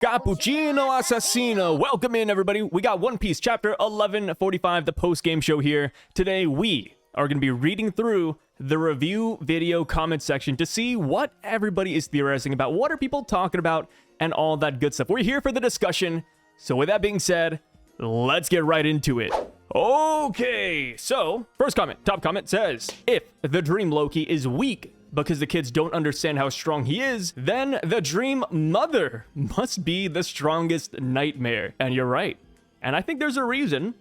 Cappuccino Assassino. Welcome in, everybody. We got One Piece chapter 1145, the post-game show here. Today, we are going to be reading through the review video comment section to see what everybody is theorizing about, what are people talking about, and all that good stuff. We're here for the discussion. So with that being said, let's get right into it. Okay, so first comment, top comment says, if the Dream Loki is weak because the kids don't understand how strong he is, then the Dream Mother must be the strongest nightmare. And you're right. And I think there's a reason.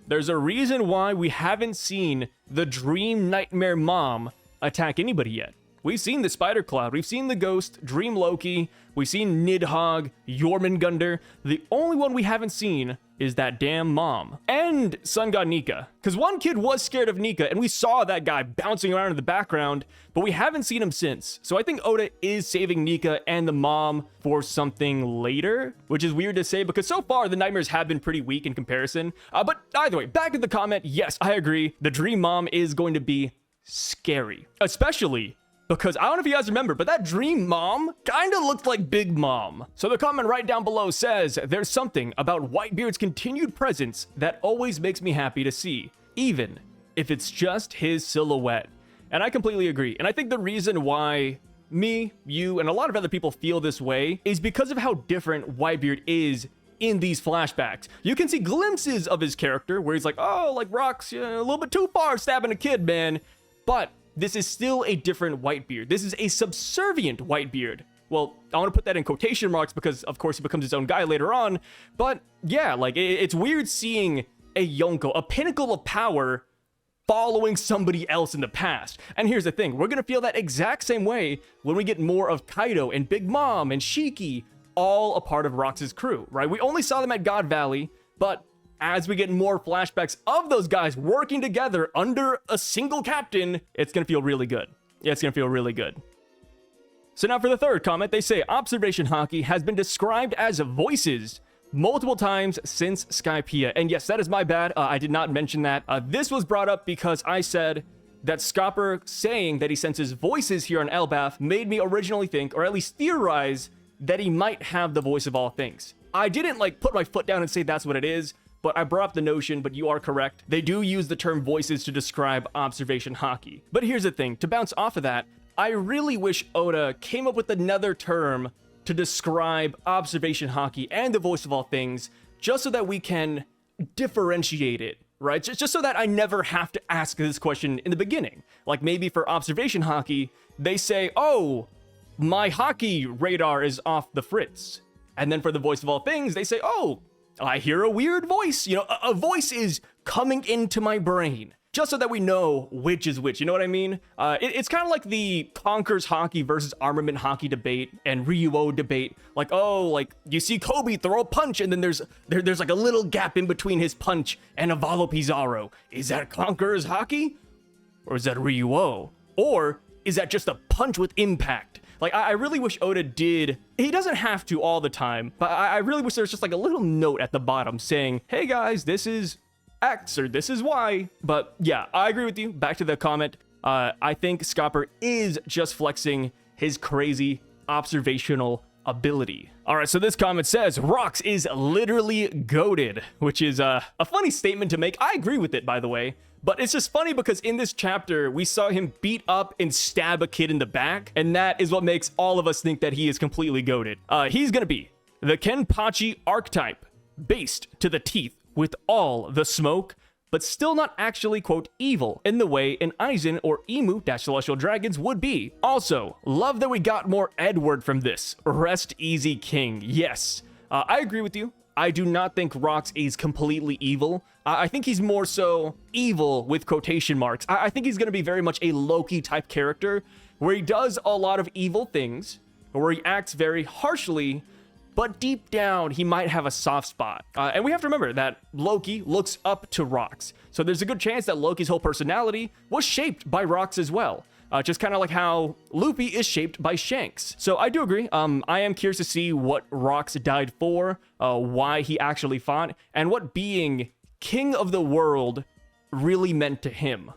There's a reason why we haven't seen the Dream Nightmare Mom attack anybody yet. We've seen the Spider Cloud, we've seen the Ghost, Dream Loki, we've seen Nidhogg, Jormungandr. The only one we haven't seen is that damn mom. And Sun God Nika. Because one kid was scared of Nika, and we saw that guy bouncing around in the background, but we haven't seen him since. So I think Oda is saving Nika and the mom for something later, which is weird to say because so far the nightmares have been pretty weak in comparison. But either way, back to the comment, yes, I agree. The Dream Mom is going to be scary, especially because I don't know if you guys remember, but that Dream Mom kind of looked like Big Mom. So the comment right down below says, there's something about Whitebeard's continued presence that always makes me happy to see, even if it's just his silhouette. And I completely agree. And I think the reason why me, you, and a lot of other people feel this way is because of how different Whitebeard is in these flashbacks. You can see glimpses of his character where he's like, oh, like Rock's a little bit too far stabbing a kid, man. But this is still a different Whitebeard. This is a subservient Whitebeard. Well, I want to put that in quotation marks because, of course, he becomes his own guy later on. But yeah, like, it's weird seeing a Yonko, a pinnacle of power, following somebody else in the past. And here's the thing. We're going to feel that exact same way when we get more of Kaido and Big Mom and Shiki, all a part of Rox's crew, right? We only saw them at God Valley, but as we get more flashbacks of those guys working together under a single captain, it's going to feel really good. Yeah, it's going to feel really good. So now for the third comment, they say, observation Haki has been described as voices multiple times since Skypiea. And yes, that is my bad. I did not mention that. This was brought up because I said that Scopper saying that he senses voices here on Elbaf made me originally think, or at least theorize, that he might have the voice of all things. I didn't like put my foot down and say that's what it is, but I brought up the notion, but you are correct. They do use the term voices to describe observation Haki. But here's the thing, to bounce off of that, I really wish Oda came up with another term to describe observation Haki and the voice of all things, just so that we can differentiate it, right? Just so that I never have to ask this question in the beginning. Like maybe for observation Haki, they say, oh, my Haki radar is off the fritz. And then for the voice of all things, they say, oh, I hear a weird voice. You know, a voice is coming into my brain. Just so that we know which is which, you know what I mean? It's kind of like the Conquerors Haki versus Armament Haki debate and Ryuo debate. Like, oh, like you see Kobe throw a punch and then there's like a little gap in between his punch and Avalo Pizarro. Is that Conquerors Haki? Or is that Ryuo? Or is that just a punch with impact? Like, I really wish Oda did, he doesn't have to all the time, but I really wish there was just like a little note at the bottom saying, hey guys, this is X or this is Y. But yeah, I agree with you. Back to the comment. I think Scopper is just flexing his crazy observational ability. All right, so this comment says, Rox is literally goated, which is a funny statement to make. I agree with it, by the way. But it's just funny because in this chapter, we saw him beat up and stab a kid in the back. And that is what makes all of us think that he is completely goated. He's going to be the Kenpachi archetype, based to the teeth with all the smoke, but still not actually, quote, evil in the way an Aizen or Emu-Celestial Dragons would be. Also, love that we got more Edward from this. Rest easy, King. Yes, I agree with you. I do not think Rox is completely evil. I think he's more so evil with quotation marks. I think he's going to be very much a Loki type character where he does a lot of evil things, where he acts very harshly, but deep down he might have a soft spot. And we have to remember that Loki looks up to Rox. So there's a good chance that Loki's whole personality was shaped by Rox as well. Just kind of like how Luffy is shaped by Shanks. So I do agree. I am curious to see what Rox died for, why he actually fought, and what being king of the world really meant to him.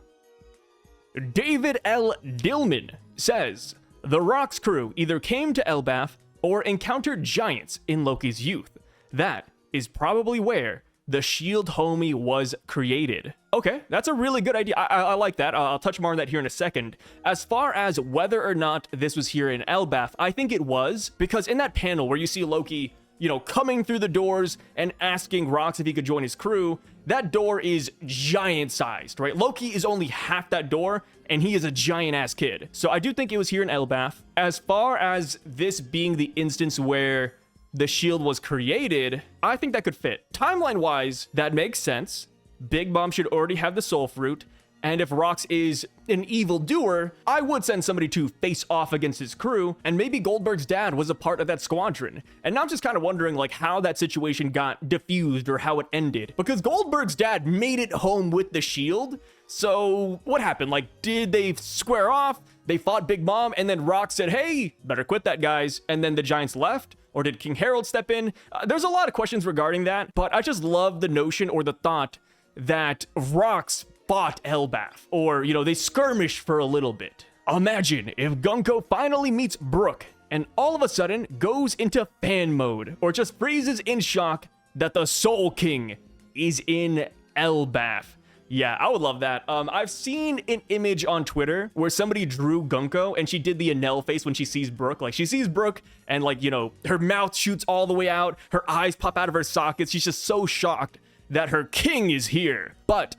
David L. Dillman says, the Rox crew either came to Elbaf or encountered giants in Loki's youth. That is probably where the shield homie was created. Okay, that's a really good idea. I like that. I'll touch more on that here in a second. As far as whether or not this was here in Elbaf, I think it was, because in that panel where you see Loki, you know, coming through the doors and asking Rox if he could join his crew, that door is giant sized, right? Loki is only half that door, and he is a giant ass kid. So I do think it was here in Elbaf. As far as this being the instance where the shield was created, I think that could fit. Timeline wise, that makes sense. Big Mom should already have the soul fruit. And if Rox is an evil doer, I would send somebody to face off against his crew, and maybe Goldberg's dad was a part of that squadron. And now I'm just kind of wondering like how that situation got diffused or how it ended. Because Goldberg's dad made it home with the shield. So what happened? Like, did they square off? They fought Big Mom, and then Rox said, hey, better quit that, guys. And then the giants left? Or did King Harold step in? There's a lot of questions regarding that, but I just love the notion or the thought that Rox fought Elbaf, or, you know, they skirmished for a little bit. Imagine if Gunko finally meets Brooke and all of a sudden goes into fan mode, or just freezes in shock that the Soul King is in Elbaf. Yeah, I would love that. I've seen an image on Twitter where somebody drew Gunko and she did the Anel face when she sees Brooke. Like, she sees Brooke and, like, you know, her mouth shoots all the way out, her eyes pop out of her sockets. She's just so shocked that her king is here. But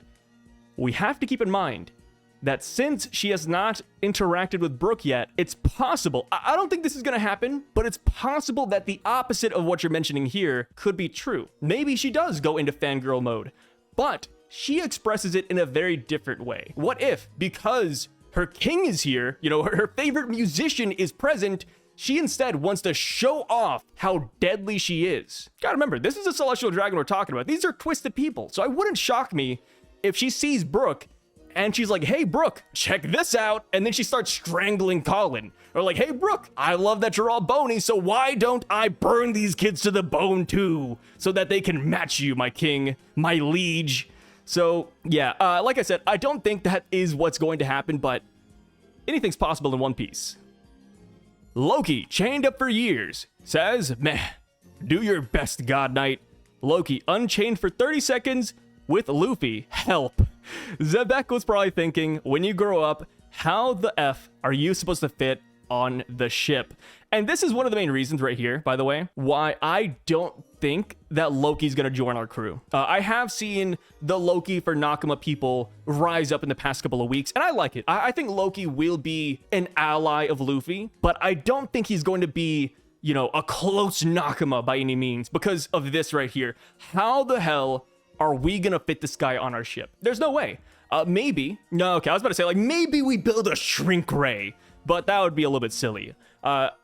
we have to keep in mind that since she has not interacted with Brooke yet, it's possible, I don't think this is gonna happen, but it's possible that the opposite of what you're mentioning here could be true. Maybe she does go into fangirl mode, but she expresses it in a very different way. What if, because her king is here, you know, her favorite musician is present, she instead wants to show off how deadly she is? Gotta remember, this is a celestial dragon we're talking about. These are twisted people, so it wouldn't shock me if she sees Brooke and she's like, hey, Brooke, check this out. And then she starts strangling Colin. Or like, hey, Brooke, I love that you're all bony, so why don't I burn these kids to the bone too, so that they can match you, my king, my liege. So yeah, like I said, I don't think that is what's going to happen, but anything's possible in One Piece. Loki, chained up for years, says, meh, do your best, God Knight. Loki, unchained for 30 seconds with Luffy, help. Xebec was probably thinking, when you grow up, how the F are you supposed to fit on the ship? And this is one of the main reasons right here, by the way, why I don't think that Loki's gonna join our crew. I have seen the Loki for Nakama people rise up in the past couple of weeks, and I like it. I think Loki will be an ally of Luffy, but I don't think he's going to be, you know, a close Nakama by any means because of this right here. How the hell are we gonna fit this guy on our ship? There's no way. Maybe, no, okay, I was about to say, like, maybe we build a shrink ray, but that would be a little bit silly.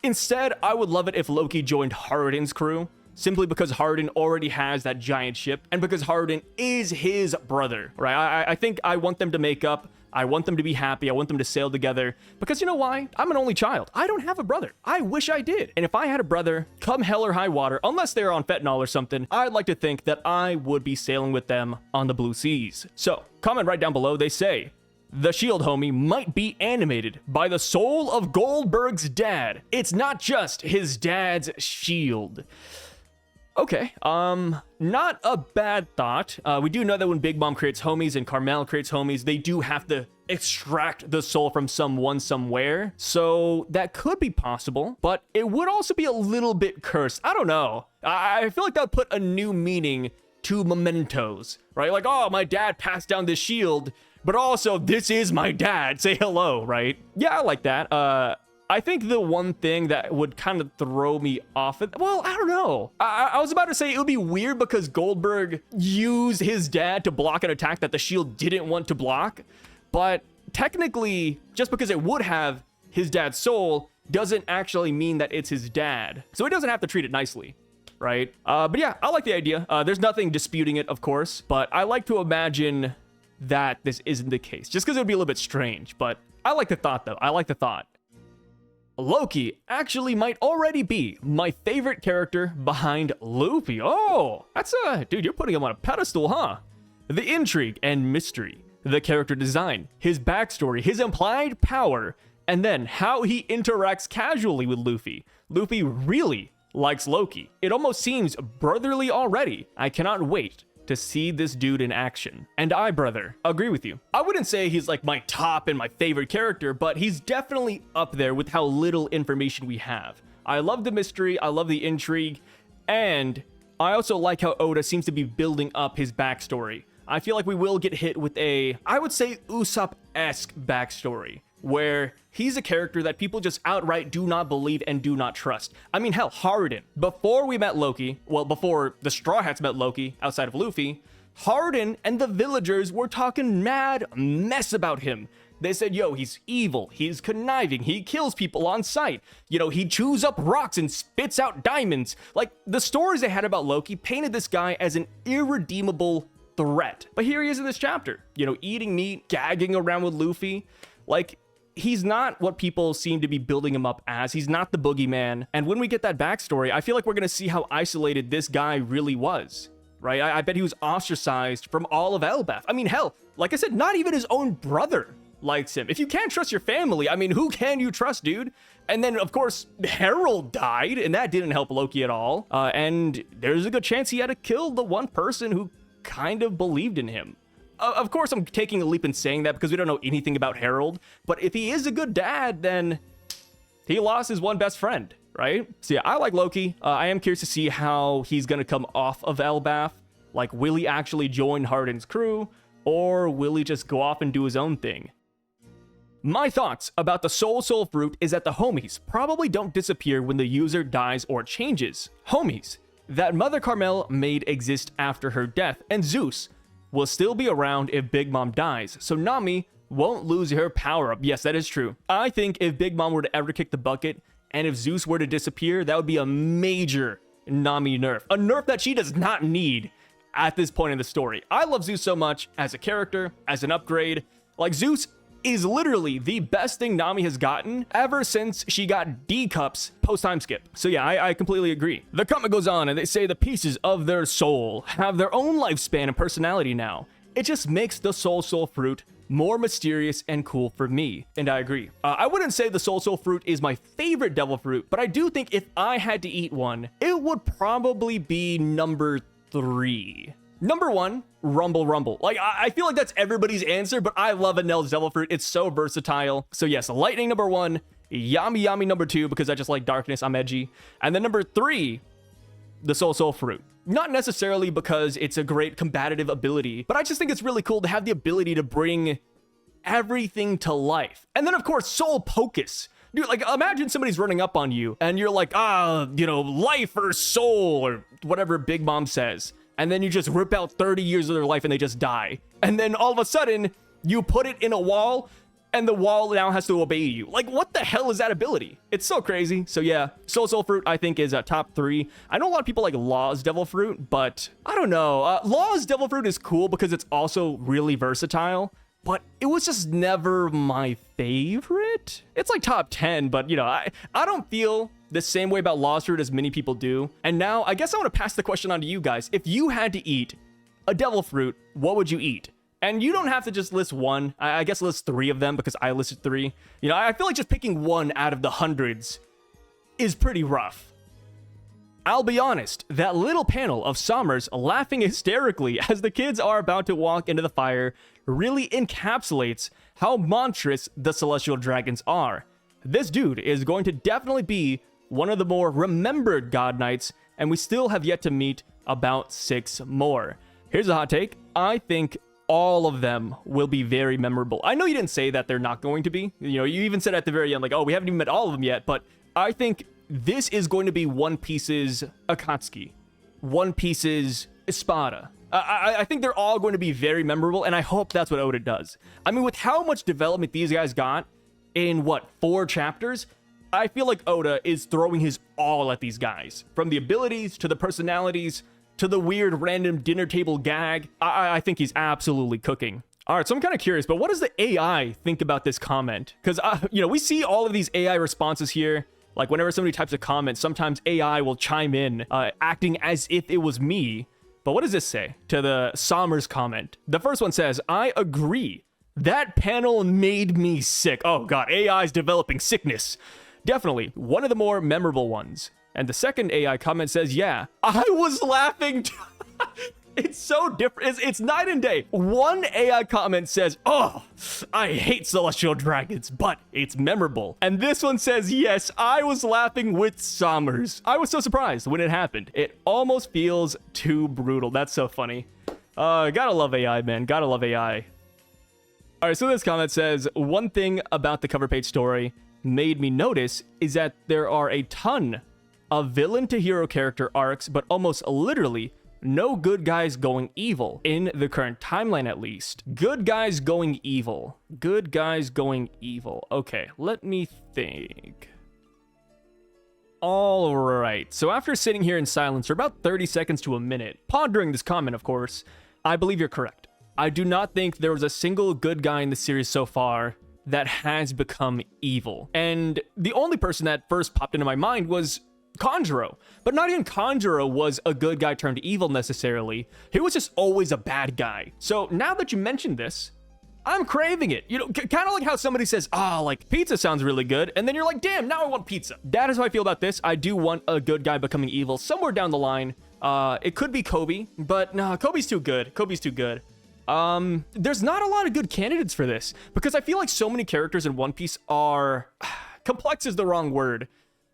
Instead, I would love it if Loki joined Harden's crew, simply because Harden already has that giant ship, and because Harden is his brother, right? I think I want them to make up. I want them to be happy. I want them to sail together. Because you know why? I'm an only child. I don't have a brother. I wish I did. And if I had a brother, come hell or high water, unless they're on fentanyl or something, I'd like to think that I would be sailing with them on the blue seas. So, comment right down below. They say, the shield homie might be animated by the soul of Goldberg's dad. It's not just his dad's shield. Okay, not a bad thought. We do know that when Big Mom creates homies and Carmel creates homies, they do have to extract the soul from someone somewhere. So that could be possible, but it would also be a little bit cursed. I don't know. I feel like that would put a new meaning to mementos, right? Like, oh, my dad passed down this shield, but also this is my dad. Say hello, right? Yeah, I like that. I think the one thing that would kind of throw me off, well, I don't know. I was about to say it would be weird because Goldberg used his dad to block an attack that the shield didn't want to block. But technically, just because it would have his dad's soul doesn't actually mean that it's his dad. So he doesn't have to treat it nicely, right? But yeah, I like the idea. There's nothing disputing it, of course, but I like to imagine that this isn't the case, just because it would be a little bit strange. But I like the thought, though. I like the thought. Loki actually might already be my favorite character behind Luffy. Oh, that's dude, you're putting him on a pedestal, huh? The intrigue and mystery, the character design, his backstory, his implied power, and then how he interacts casually with Luffy. Luffy really likes Loki. It almost seems brotherly already. I cannot wait to see this dude in action. And I, brother, agree with you. I wouldn't say he's like my top and my favorite character, but he's definitely up there with how little information we have. I love the mystery, I love the intrigue, and I also like how Oda seems to be building up his backstory. I feel like we will get hit with a, I would say, Usopp-esque backstory, where he's a character that people just outright do not believe and do not trust. I mean, hell, Harden. Before we met Loki, well, before the Straw Hats met Loki, outside of Luffy, Harden and the villagers were talking mad mess about him. They said, yo, he's evil, he's conniving, he kills people on sight. You know, he chews up rocks and spits out diamonds. Like, the stories they had about Loki painted this guy as an irredeemable threat. But here he is in this chapter, you know, eating meat, gagging around with Luffy. Like, he's not what people seem to be building him up as. He's not the boogeyman. And when we get that backstory, I feel like we're going to see how isolated this guy really was, right? I bet he was ostracized from all of Elbaf. I mean, hell, like I said, not even his own brother likes him. If you can't trust your family, I mean, who can you trust, dude? And then, of course, Harold died, and that didn't help Loki at all. And there's a good chance he had to kill the one person who kind of believed in him. Of course, I'm taking a leap in saying that because we don't know anything about Harold, but if he is a good dad, then he lost his one best friend, right? So yeah, I like Loki. I am curious to see how he's going to come off of Elbaf. Like, will he actually join Harden's crew, or will he just go off and do his own thing? My thoughts about the Soul Fruit is that the homies probably don't disappear when the user dies or changes. Homies that Mother Carmel made exist after her death, and Zeus will still be around if Big Mom dies, so Nami won't lose her power-up. Yes, that is true. I think if Big Mom were to ever kick the bucket, and if Zeus were to disappear, that would be a major Nami nerf. A nerf that she does not need at this point in the story. I love Zeus so much as a character, as an upgrade. Like, Zeus is literally the best thing Nami has gotten ever since she got D-Cups post-time skip. So yeah, I completely agree. The comment goes on and they say the pieces of their soul have their own lifespan and personality now. It just makes the Soul Fruit more mysterious and cool for me, and I agree. I wouldn't say the Soul Fruit is my favorite devil fruit, but I do think if I had to eat one, it would probably be number 3. Number 1, Rumble Rumble. Like, I feel like that's everybody's answer, but I love Enel's devil fruit. It's so versatile. So yes, Lightning number 1, Yami Yami number 2, because I just like darkness, I'm edgy. And then number 3, the Soul Fruit. Not necessarily because it's a great combative ability, but I just think it's really cool to have the ability to bring everything to life. And then, of course, Soul Pocus. Dude, like, imagine somebody's running up on you, and you're like, you know, life or soul, or whatever Big Mom says. And then you just rip out 30 years of their life and they just die. And then all of a sudden, you put it in a wall, and the wall now has to obey you. Like, what the hell is that ability? It's so crazy. So yeah, Soul Fruit, I think, is top 3. I know a lot of people like Law's Devil Fruit, but I don't know. Law's Devil Fruit is cool because it's also really versatile, but it was just never my favorite. It's like top 10, but you know, I don't feel the same way about Law's Fruit as many people do. And now, I guess I want to pass the question on to you guys. If you had to eat a devil fruit, what would you eat? And you don't have to just list one. I guess list 3 of them because I listed 3. You know, I feel like just picking one out of the hundreds is pretty rough. I'll be honest, that little panel of Sommers laughing hysterically as the kids are about to walk into the fire really encapsulates how monstrous the Celestial Dragons are. This dude is going to definitely be one of the more remembered God Knights, and we still have yet to meet about 6 more. Here's a hot take. I think all of them will be very memorable. I know you didn't say that they're not going to be. You know, you even said at the very end, like, oh, we haven't even met all of them yet, but I think this is going to be One Piece's Akatsuki, One Piece's Espada. I think they're all going to be very memorable, and I hope that's what Oda does. I mean, with how much development these guys got in, 4 chapters, I feel like Oda is throwing his all at these guys. From the abilities, to the personalities, to the weird random dinner table gag. I think he's absolutely cooking. All right, so I'm kind of curious, but what does the AI think about this comment? Because, you know, we see all of these AI responses here. Like, whenever somebody types a comment, sometimes AI will chime in, acting as if it was me. But what does this say to the Sommers comment? The first one says, I agree. That panel made me sick. Oh god, AI's developing sickness. Definitely one of the more memorable ones. And the second AI comment says, yeah, I was laughing. It's so different. It's night and day. One AI comment says, oh, I hate celestial dragons, but it's memorable. And this one says, yes, I was laughing with Sommers. I was so surprised when it happened. It almost feels too brutal. That's so funny. Gotta love AI, man. Gotta love AI. All right, so this comment says, one thing about the cover page story made me notice is that there are a ton of villain to hero character arcs, but almost literally no good guys going evil in the current timeline, at least. Good guys going evil. Good guys going evil. Okay, let me think. All right, so after sitting here in silence for about 30 seconds to a minute, pondering this comment, of course, I believe you're correct. I do not think there was a single good guy in the series so far that has become evil. And the only person that first popped into my mind was Conjuro. But not even Conjuro was a good guy turned evil necessarily. He was just always a bad guy. So now that you mentioned this, I'm craving it. You know, kind of like how somebody says, like pizza sounds really good. And then you're like, damn, now I want pizza. That is how I feel about this. I do want a good guy becoming evil somewhere down the line. It could be Kobe, but no, Kobe's too good. Kobe's too good. There's not a lot of good candidates for this because I feel like so many characters in One Piece are complex is the wrong word.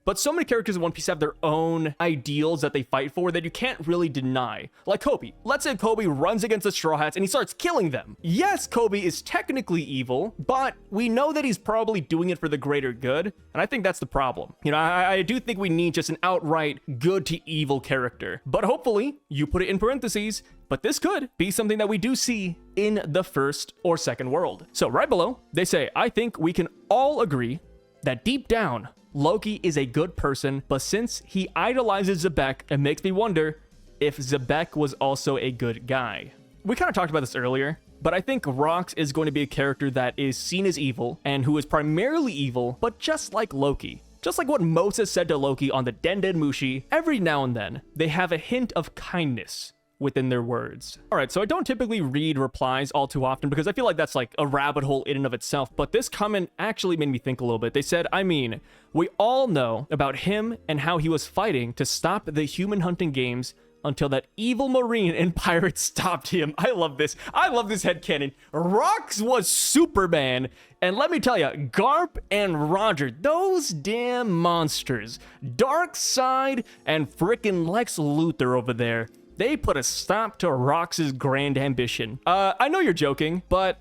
But so many characters in One Piece have their own ideals that they fight for that you can't really deny. Like Kobe. Let's say Kobe runs against the Straw Hats and he starts killing them. Yes, Kobe is technically evil, but we know that he's probably doing it for the greater good. And I think that's the problem. You know, I do think we need just an outright good to evil character. But hopefully, you put it in parentheses, but this could be something that we do see in the first or second world. So right below, they say, I think we can all agree that deep down, Loki is a good person, but since he idolizes Xebec, it makes me wonder if Xebec was also a good guy. We kind of talked about this earlier, but I think Rox is going to be a character that is seen as evil and who is primarily evil, but just like Loki. Just like what Moses said to Loki on the Den Den Mushi, every now and then, they have a hint of kindness within their words. All right, so I don't typically read replies all too often because I feel like that's like a rabbit hole in and of itself, but this comment actually made me think a little bit. They said, I mean, we all know about him and how he was fighting to stop the human hunting games until that evil Marine and pirate stopped him. I love this. I love this headcanon. Rox was Superman, and let me tell you, Garp and Roger, those damn monsters, Darkseid and frickin' Lex Luthor over there, they put a stop to Rox's grand ambition. I know you're joking, but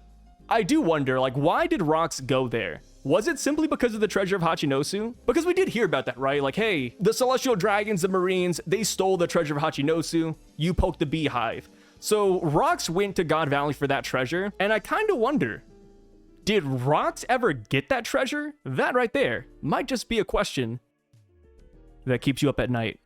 I do wonder, like, why did Rox go there? Was it simply because of the treasure of Hachinosu? Because we did hear about that, right? Like, hey, the Celestial Dragons, the Marines, they stole the treasure of Hachinosu. You poked the beehive. So Rox went to God Valley for that treasure, and I kind of wonder, did Rox ever get that treasure? That right there might just be a question that keeps you up at night.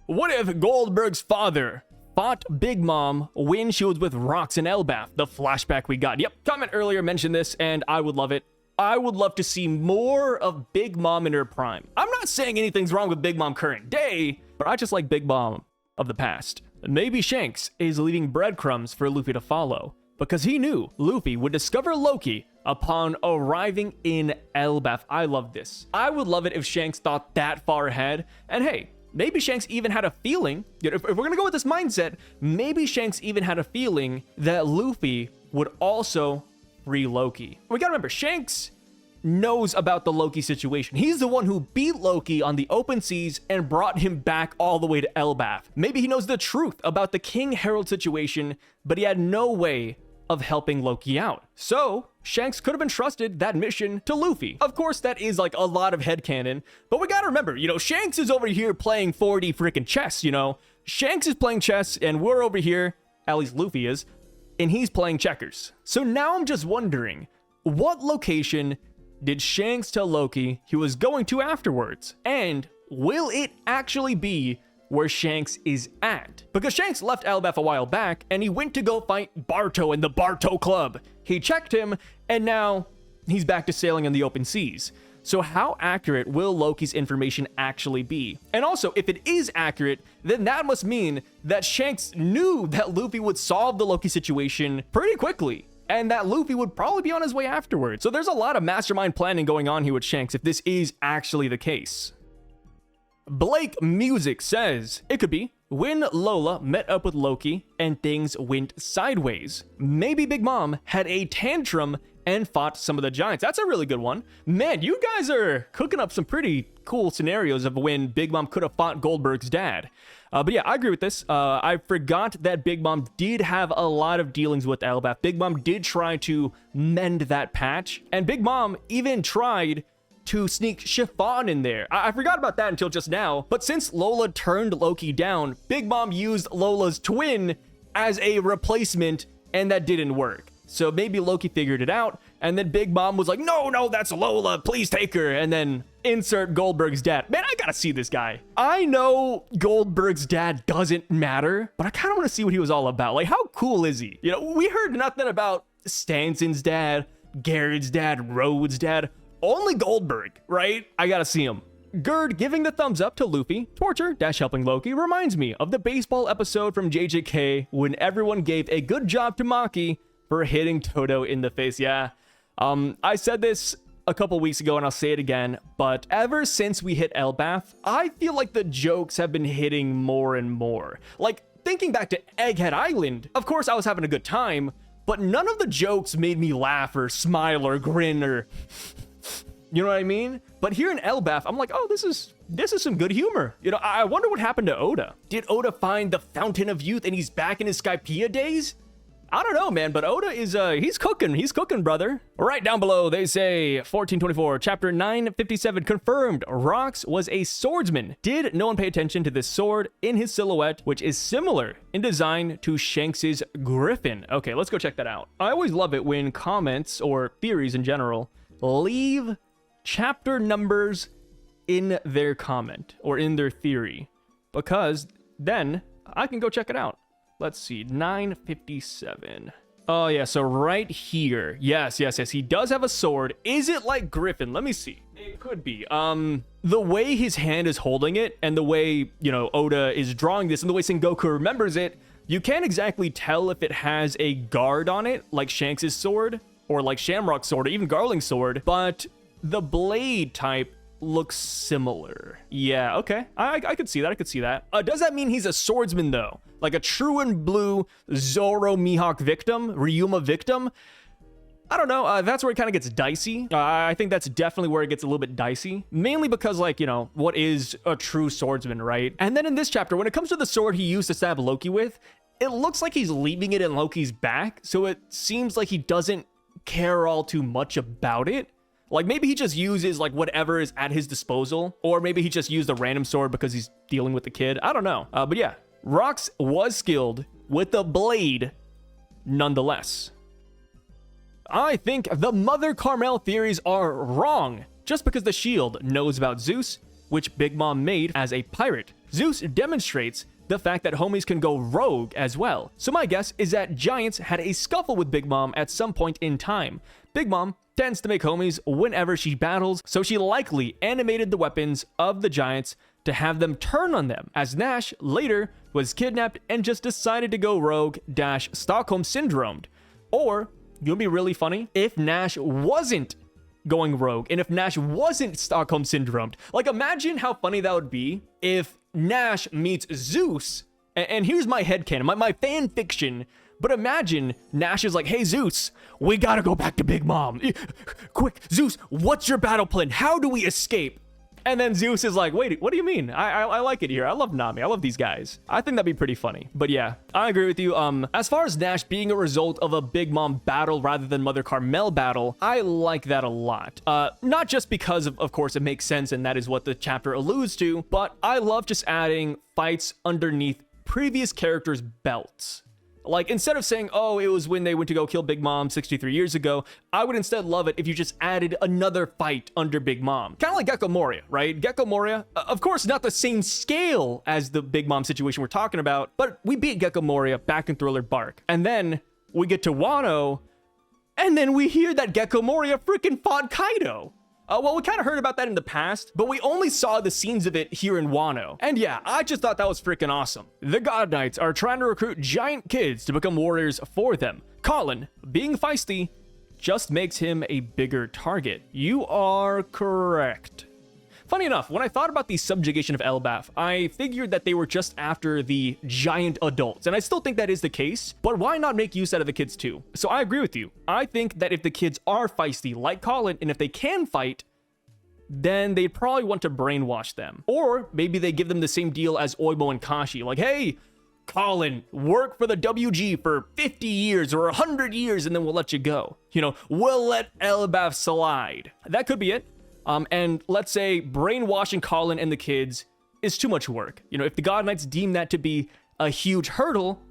What if Goldberg's father fought Big Mom when she was with Rox and Elbaf? The flashback we got. Yep, comment earlier mentioned this, and I would love it. I would love to see more of Big Mom in her prime. I'm not saying anything's wrong with Big Mom current day, but I just like Big Mom of the past. Maybe Shanks is leaving breadcrumbs for Luffy to follow, because he knew Luffy would discover Loki upon arriving in Elbaf. I love this. I would love it if Shanks thought that far ahead, and hey, maybe Shanks even had a feeling, if we're gonna go with this mindset, maybe Shanks even had a feeling that Luffy would also free Loki. We gotta remember, Shanks knows about the Loki situation. He's the one who beat Loki on the open seas and brought him back all the way to Elbaf. Maybe he knows the truth about the King Herald situation, but he had no way of helping Loki out. So Shanks could have entrusted that mission to Luffy. Of course, that is like a lot of headcanon, but we gotta remember, you know, Shanks is over here playing 4D freaking chess, you know? Shanks is playing chess, and we're over here, at least Luffy is, and he's playing checkers. So now I'm just wondering, what location did Shanks tell Loki he was going to afterwards? And will it actually be where Shanks is at? Because Shanks left Elbaf a while back, and he went to go fight Barto in the Barto Club. He checked him, and now he's back to sailing in the open seas. So how accurate will Loki's information actually be? And also, if it is accurate, then that must mean that Shanks knew that Luffy would solve the Loki situation pretty quickly. and that Luffy would probably be on his way afterwards. So there's a lot of mastermind planning going on here with Shanks if this is actually the case. Blake Music says, it could be when Lola met up with Loki and things went sideways. Maybe Big Mom had a tantrum and fought some of the giants. That's a really good one. Man, you guys are cooking up some pretty cool scenarios of when Big Mom could have fought Goldberg's dad. But yeah, I agree with this. I forgot that Big Mom did have a lot of dealings with Elbaf. Big Mom did try to mend that patch, and Big Mom even tried to sneak Chiffon in there. I forgot about that until just now, but since Lola turned Loki down, Big Mom used Lola's twin as a replacement, and that didn't work. So maybe Loki figured it out, and then Big Mom was like, no, that's Lola, please take her, and then insert Goldberg's dad. Man, I gotta see this guy. I know Goldberg's dad doesn't matter, but I kind of want to see what he was all about. Like, how cool is he? You know, we heard nothing about Stanson's dad, Garrett's dad, Rhodes' dad, only Goldberg, right? I gotta see him. Gerd giving the thumbs up to Luffy, torture - helping Loki reminds me of the baseball episode from JJK when everyone gave a good job to Maki for hitting Toto in the face. Yeah, I said this a couple weeks ago and I'll say it again, but ever since we hit Elbaf, I feel like the jokes have been hitting more and more. Like, thinking back to Egghead Island, of course I was having a good time, but none of the jokes made me laugh or smile or grin or... You know what I mean? But here in Elbaf, I'm like, oh, this is some good humor. You know, I wonder what happened to Oda. Did Oda find the Fountain of Youth and he's back in his Skypiea days? I don't know, man, but Oda is, he's cooking, brother. Right down below, they say, 1424, chapter 957, confirmed, Rox was a swordsman. Did no one pay attention to this sword in his silhouette, which is similar in design to Shanks's griffin? Okay, let's go check that out. I always love it when comments, or theories in general, leave chapter numbers in their comment or in their theory, because then I can go check it out. Let's see, 957. Oh yeah, so right here. Yes, he does have a sword. Is it like Griffin? Let me see. It could be. The way his hand is holding it and the way, you know, Oda is drawing this and the way Sengoku remembers it, you can't exactly tell if it has a guard on it like Shanks' sword or like Shamrock's sword or even Garling's sword, but the blade type looks similar. Yeah, okay. I could see that. Does that mean he's a swordsman though? Like a true and blue Zoro Mihawk victim? Ryuma victim? I don't know. That's where it kind of gets dicey. I think that's definitely where it gets a little bit dicey. Mainly because, like, you know, what is a true swordsman, right? And then in this chapter, when it comes to the sword he used to stab Loki with, it looks like he's leaving it in Loki's back. So it seems like he doesn't care all too much about it. Like, maybe he just uses, like, whatever is at his disposal. Or maybe he just used a random sword because he's dealing with the kid. I don't know. But yeah, Rox was skilled with the blade nonetheless. I think the Mother Carmel theories are wrong. Just because the Shield knows about Zeus, which Big Mom made as a pirate, Zeus demonstrates the fact that homies can go rogue as well. So my guess is that Giants had a scuffle with Big Mom at some point in time. Big Mom tends to make homies whenever she battles, so she likely animated the weapons of the Giants to have them turn on them, as Nash later was kidnapped and just decided to go rogue - Stockholm Syndromed. Or, it would be really funny if Nash wasn't going rogue and if Nash wasn't Stockholm Syndromed. Like, imagine how funny that would be if Nash meets Zeus, and here's my headcanon, my fan fiction, but imagine Nash is like, hey Zeus, we gotta go back to Big Mom. Quick, Zeus, what's your battle plan? How do we escape? And then Zeus is like, wait, what do you mean? I like it here. I love Nami. I love these guys. I think that'd be pretty funny. But yeah, I agree with you. As far as Nash being a result of a Big Mom battle rather than Mother Carmel battle, I like that a lot. Not just because of course it makes sense and that is what the chapter alludes to, but I love just adding fights underneath previous characters' belts. Like, instead of saying, oh, it was when they went to go kill Big Mom 63 years ago, I would instead love it if you just added another fight under Big Mom. Kind of like Gecko Moria, right? Gecko Moria, of course, not the same scale as the Big Mom situation we're talking about, but we beat Gecko Moria back in Thriller Bark. And then we get to Wano, and then we hear that Gecko Moria freaking fought Kaido. Well, we kind of heard about that in the past, but we only saw the scenes of it here in Wano. And yeah, I just thought that was freaking awesome. The God Knights are trying to recruit giant kids to become warriors for them. Colin, being feisty, just makes him a bigger target. You are correct. Funny enough, when I thought about the subjugation of Elbaf, I figured that they were just after the giant adults, and I still think that is the case, but why not make use out of the kids too? So I agree with you. I think that if the kids are feisty, like Colin, and if they can fight, then they'd probably want to brainwash them. Or maybe they give them the same deal as Oimo and Kashi, like, hey, Colin, work for the WG for 50 years or 100 years, and then we'll let you go. You know, we'll let Elbaf slide. That could be it. And let's say brainwashing Colin and the kids is too much work. You know, if the God Knights deem that to be a huge hurdle,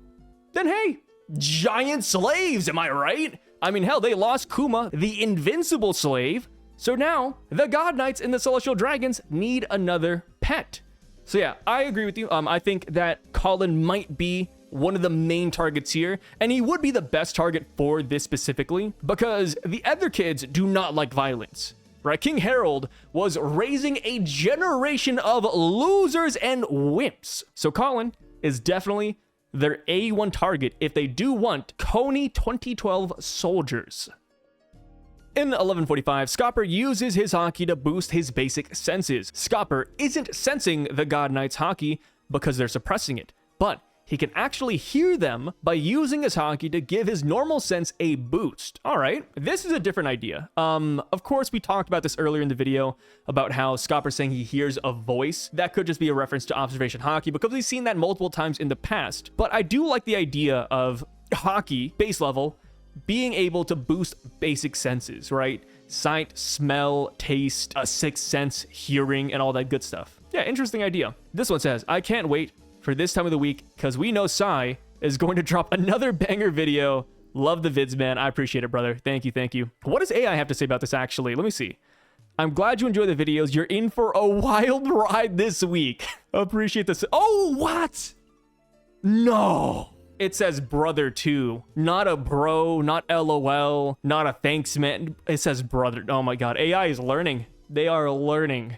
then hey, giant slaves, am I right? I mean, hell, they lost Kuma, the invincible slave. So now the God Knights and the Celestial Dragons need another pet. So yeah, I agree with you. I think that Colin might be one of the main targets here, and he would be the best target for this specifically because the other kids do not like violence. Right? King Harold was raising a generation of losers and wimps. So Colin is definitely their A1 target if they do want Coney 2012 soldiers. In 1145, Scopper uses his Haki to boost his basic senses. Scopper isn't sensing the God Knight's Haki because they're suppressing it, but he can actually hear them by using his Haki to give his normal sense a boost. All right, this is a different idea. Of course, we talked about this earlier in the video about how Scopper's saying he hears a voice. That could just be a reference to observation Haki because we've seen that multiple times in the past. But I do like the idea of Haki, base level, being able to boost basic senses, right? Sight, smell, taste, a sixth sense, hearing, and all that good stuff. Yeah, interesting idea. This one says, I can't wait for this time of the week because we know Sai is going to drop another banger video. Love the vids, man. I appreciate it, brother. Thank you, thank you. What does AI have to say about this, actually? Let me see. I'm glad you enjoy the videos. You're in for a wild ride this week. Appreciate this. Oh, what? No. It says brother too. Not a bro, not LOL, not a thanks, man. It says brother. Oh my God. AI is learning. They are learning.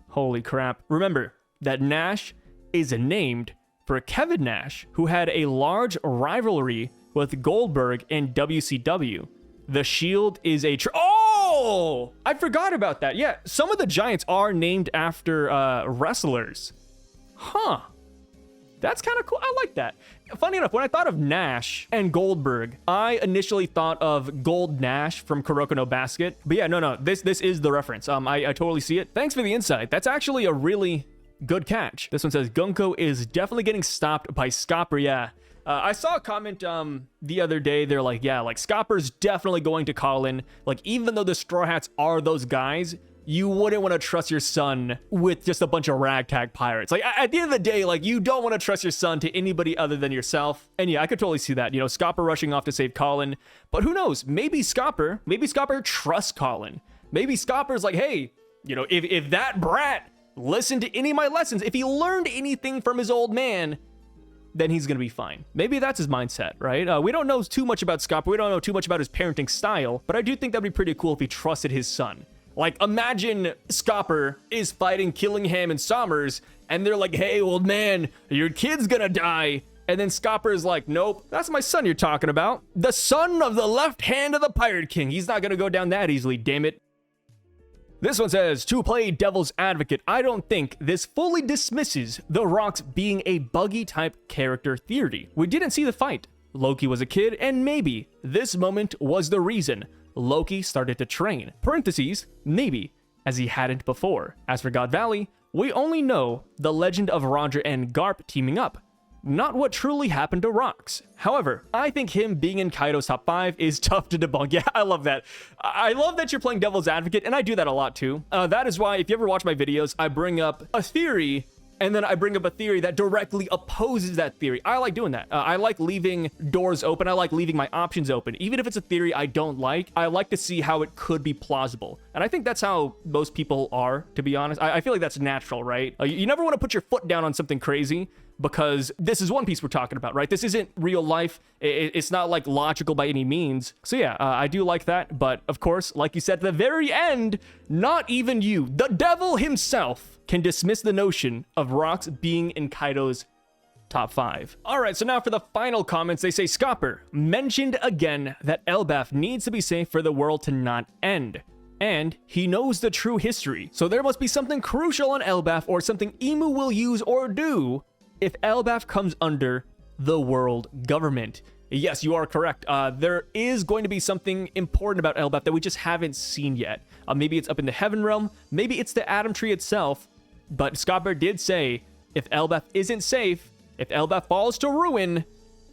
Holy crap. Remember that Nash is named for Kevin Nash, who had a large rivalry with Goldberg in WCW. The Shield is a oh, I forgot about that. Yeah, some of the Giants are named after wrestlers. Huh. That's kind of cool. I like that. Funny enough, when I thought of Nash and Goldberg, I initially thought of Gold Nash from Kuroko no Basket. But yeah, no, this is the reference. I totally see it. Thanks for the insight. That's actually a really good catch. This one says, Gunko is definitely getting stopped by Scopper. Yeah. I saw a comment the other day. They're like, yeah, like Scopper's definitely going to Colin. Like, even though the Straw Hats are those guys, you wouldn't want to trust your son with just a bunch of ragtag pirates. Like, at the end of the day, like, you don't want to trust your son to anybody other than yourself. And yeah, I could totally see that. You know, Scopper rushing off to save Colin. But who knows? Maybe Scopper trusts Colin. Maybe Scopper's like, hey, you know, if that brat listened to any of my lessons, if he learned anything from his old man, then he's going to be fine. Maybe that's his mindset, right? We don't know too much about Scopper. We don't know too much about his parenting style, but I do think that'd be pretty cool if he trusted his son. Like, imagine Scopper is fighting Killingham and Sommers, and they're like, hey, old man, your kid's gonna die. And then Scopper is like, nope, that's my son you're talking about. The son of the left hand of the Pirate King. He's not gonna go down that easily, damn it. This one says, to play devil's advocate, I don't think this fully dismisses The Rock's being a buggy type character theory. We didn't see the fight. Loki was a kid, and maybe this moment was the reason Loki started to train. Parentheses, maybe, as he hadn't before. As for God Valley, we only know the legend of Roger and Garp teaming up, not what truly happened to Rox. However, I think him being in Kaido's top 5 is tough to debunk. Yeah, I love that. I love that you're playing devil's advocate, and I do that a lot too. That is why, if you ever watch my videos, I bring up a theory, and then I bring up a theory that directly opposes that theory. I like doing that. I like leaving doors open. I like leaving my options open. Even if it's a theory I don't like, I like to see how it could be plausible. And I think that's how most people are, to be honest. I feel like that's natural, right? You never want to put your foot down on something crazy, because this is One Piece we're talking about, right? This isn't real life. It's not like logical by any means. So yeah, I do like that. But of course, like you said at the very end, not even you, the devil himself, can dismiss the notion of rocks being in Kaido's top 5. All right, so now for the final comments, they say Scopper mentioned again that Elbaf needs to be safe for the world to not end. And he knows the true history. So there must be something crucial on Elbaf or something Emu will use or do if Elbaf comes under the world government. Yes, you are correct. There is going to be something important about Elbaf that we just haven't seen yet. Maybe it's up in the Heaven Realm. Maybe it's the Atom Tree itself. But Scopper did say if Elbaf isn't safe, if Elbaf falls to ruin,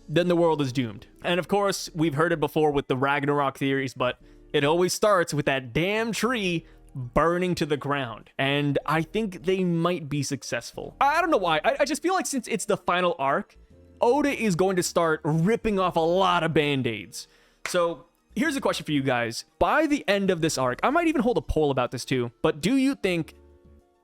then the world is doomed. And of course, we've heard it before with the Ragnarok theories, but it always starts with that damn tree burning to the ground. And I think they might be successful. I don't know why. I just feel like since it's the final arc, Oda is going to start ripping off a lot of band-aids. So here's a question for you guys. By the end of this arc, I might even hold a poll about this too, but do you think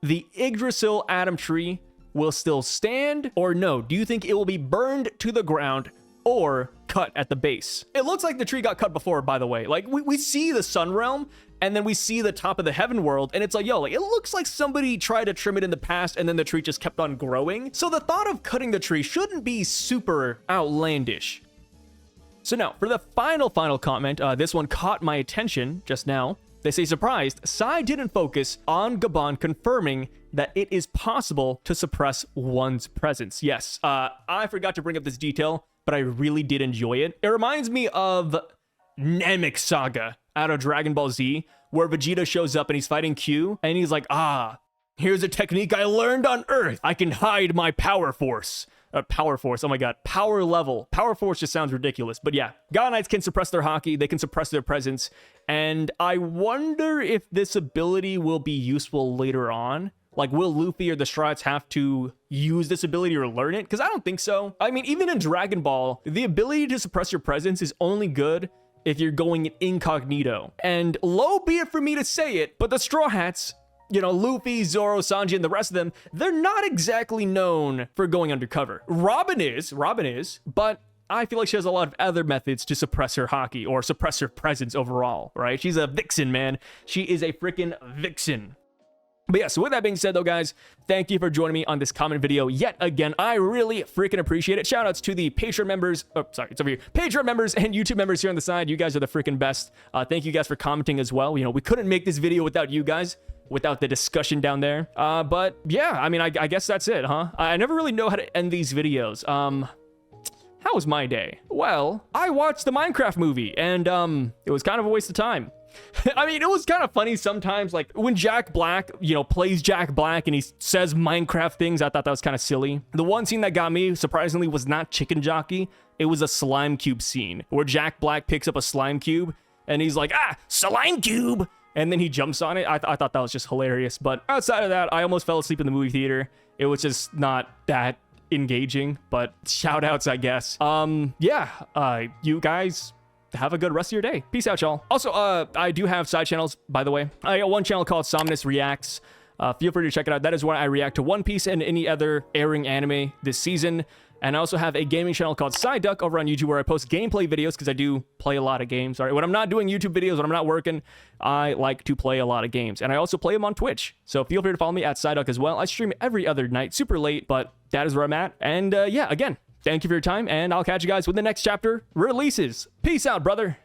the Yggdrasil Atom Tree will still stand, or no? Do you think it will be burned to the ground or cut at the base? It looks like the tree got cut before, by the way. Like, we see the Sun Realm, and then we see the top of the Heaven World, and it's like, yo, like, it looks like somebody tried to trim it in the past, and then the tree just kept on growing. So the thought of cutting the tree shouldn't be super outlandish. So now, for the final comment, this one caught my attention just now. They say, surprised, Sai didn't focus on Gabon confirming that it is possible to suppress one's presence. Yes, I forgot to bring up this detail, but I really did enjoy it. It reminds me of Namek Saga out of Dragon Ball Z, where Vegeta shows up and he's fighting Q, and he's like, here's a technique I learned on Earth. I can hide my power force. Power force, oh my god, power level. Power force just sounds ridiculous, but yeah. God Knights can suppress their Haki, they can suppress their presence, and I wonder if this ability will be useful later on. Like, will Luffy or the Strats have to use this ability or learn it? Because I don't think so. I mean, even in Dragon Ball, the ability to suppress your presence is only good if you're going incognito. And low be it for me to say it, but the Straw Hats, you know, Luffy, Zoro, Sanji, and the rest of them, they're not exactly known for going undercover. Robin is, but I feel like she has a lot of other methods to suppress her Haki or suppress her presence overall, right? She's a vixen, man. She is a freaking vixen. But yeah, so with that being said, though, guys, thank you for joining me on this comment video yet again. I really freaking appreciate it. Shout outs to the Patreon members. Oh, sorry, it's over here. Patreon members and YouTube members here on the side. You guys are the freaking best. Thank you guys for commenting as well. You know, we couldn't make this video without you guys, without the discussion down there. But yeah, I mean, I guess that's it, huh? I never really know how to end these videos. How was my day? Well, I watched the Minecraft movie, and it was kind of a waste of time. I mean, it was kind of funny sometimes, like when Jack Black, you know, plays Jack Black and he says Minecraft things. I thought that was kind of silly. The one scene that got me, surprisingly, was not Chicken Jockey. It was a slime cube scene where Jack Black picks up a slime cube and he's like, slime cube. And then he jumps on it. I thought that was just hilarious. But outside of that, I almost fell asleep in the movie theater. It was just not that engaging, but shout outs, I guess. Yeah, you guys have a good rest of your day. Peace out, y'all. Also, I do have side channels, by the way. I got one channel called Somnus Reacts. Feel free to check it out. That is where I react to One Piece and any other airing anime this season. And I also have a gaming channel called Syvduck over on YouTube where I post gameplay videos because I do play a lot of games. All right, when I'm not doing YouTube videos, when I'm not working, I like to play a lot of games. And I also play them on Twitch. So feel free to follow me at Syvduck as well. I stream every other night, super late, but that is where I'm at. And yeah, again, thank you for your time, and I'll catch you guys when the next chapter releases. Peace out, brother.